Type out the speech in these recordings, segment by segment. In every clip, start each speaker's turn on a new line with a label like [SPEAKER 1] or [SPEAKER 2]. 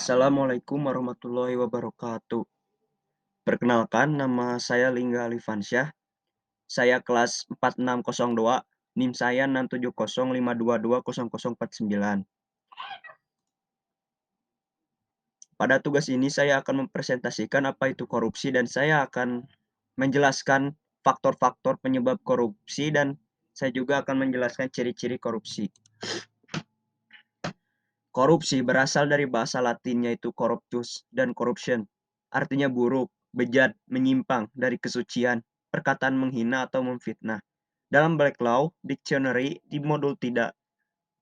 [SPEAKER 1] Assalamualaikum warahmatullahi wabarakatuh. Perkenalkan, nama saya Lingga Alifansyah. Saya kelas 4602, NIM saya 67052200049. Pada tugas ini saya akan mempresentasikan apa itu korupsi dan saya akan menjelaskan faktor-faktor penyebab korupsi dan saya juga akan menjelaskan ciri-ciri korupsi. Korupsi berasal dari bahasa Latin yaitu corruptus dan corruption. Artinya buruk, bejat, menyimpang dari kesucian, perkataan menghina atau memfitnah. Dalam Black Law Dictionary di modul tidak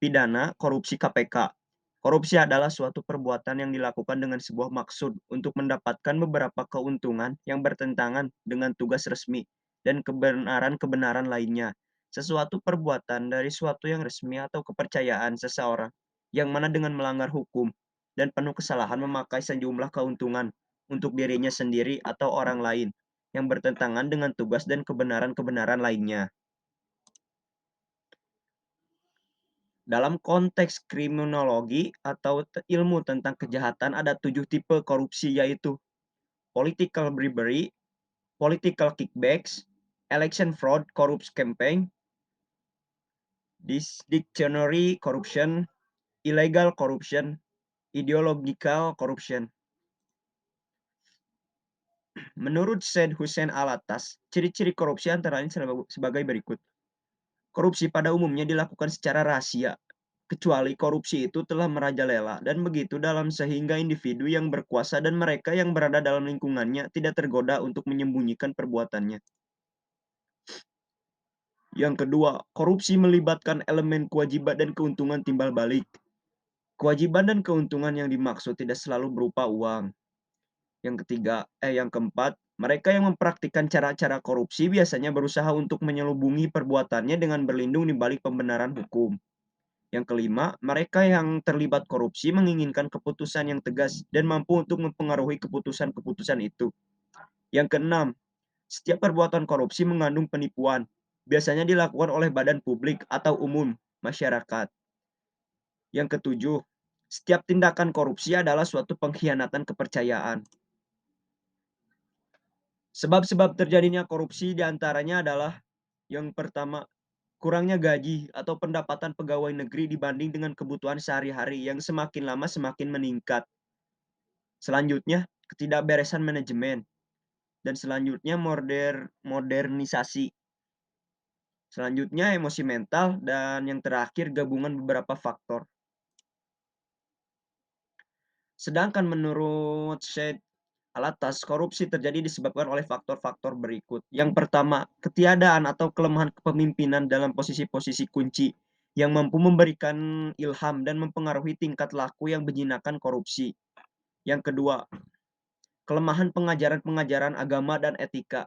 [SPEAKER 1] pidana korupsi KPK, korupsi adalah suatu perbuatan yang dilakukan dengan sebuah maksud untuk mendapatkan beberapa keuntungan yang bertentangan dengan tugas resmi dan kebenaran-kebenaran lainnya. Sesuatu perbuatan dari suatu yang resmi atau kepercayaan seseorang yang mana dengan melanggar hukum dan penuh kesalahan memakai sejumlah keuntungan untuk dirinya sendiri atau orang lain yang bertentangan dengan tugas dan kebenaran-kebenaran lainnya. Dalam konteks kriminologi atau ilmu tentang kejahatan ada 7 tipe korupsi yaitu political bribery, political kickbacks, election fraud, corrupt campaign, dictionary corruption, illegal corruption, ideological corruption. Menurut Syed Hussein Alatas, ciri-ciri korupsi antara lain sebagai berikut. Korupsi pada umumnya dilakukan secara rahasia, kecuali korupsi itu telah merajalela dan begitu dalam sehingga individu yang berkuasa dan mereka yang berada dalam lingkungannya tidak tergoda untuk menyembunyikan perbuatannya. Yang kedua, korupsi melibatkan elemen kewajiban dan keuntungan timbal balik. Kewajiban dan keuntungan yang dimaksud tidak selalu berupa uang. Yang keempat, mereka yang mempraktikkan cara-cara korupsi biasanya berusaha untuk menyelubungi perbuatannya dengan berlindung di balik pembenaran hukum. Yang kelima, mereka yang terlibat korupsi menginginkan keputusan yang tegas dan mampu untuk mempengaruhi keputusan-keputusan itu. Yang keenam, setiap perbuatan korupsi mengandung penipuan, biasanya dilakukan oleh badan publik atau umum masyarakat. Yang ketujuh, setiap tindakan korupsi adalah suatu pengkhianatan kepercayaan. Sebab-sebab terjadinya korupsi diantaranya adalah yang pertama, kurangnya gaji atau pendapatan pegawai negeri dibanding dengan kebutuhan sehari-hari yang semakin lama semakin meningkat. Selanjutnya, ketidakberesan manajemen. Dan selanjutnya modernisasi. Selanjutnya emosi mental dan yang terakhir gabungan beberapa faktor. Sedangkan menurut Syed Alatas, korupsi terjadi disebabkan oleh faktor-faktor berikut. Yang pertama, ketiadaan atau kelemahan kepemimpinan dalam posisi-posisi kunci yang mampu memberikan ilham dan mempengaruhi tingkat laku yang menjinakkan korupsi. Yang kedua, kelemahan pengajaran-pengajaran agama dan etika.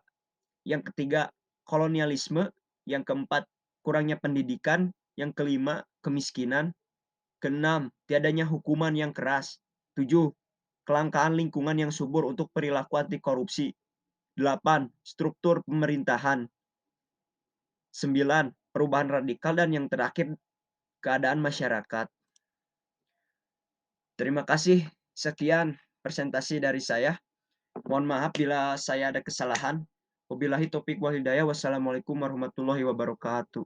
[SPEAKER 1] Yang ketiga, kolonialisme. Yang keempat, kurangnya pendidikan. Yang kelima, kemiskinan. Keenam, tiadanya hukuman yang keras. 7, kelangkaan lingkungan yang subur untuk perilaku anti korupsi. 8, struktur pemerintahan. 9, perubahan radikal dan yang terakhir keadaan masyarakat. Terima kasih. Sekian presentasi dari saya. Mohon maaf bila saya ada kesalahan. Wabillahi taufiq wal hidayah. Wassalamualaikum warahmatullahi wabarakatuh.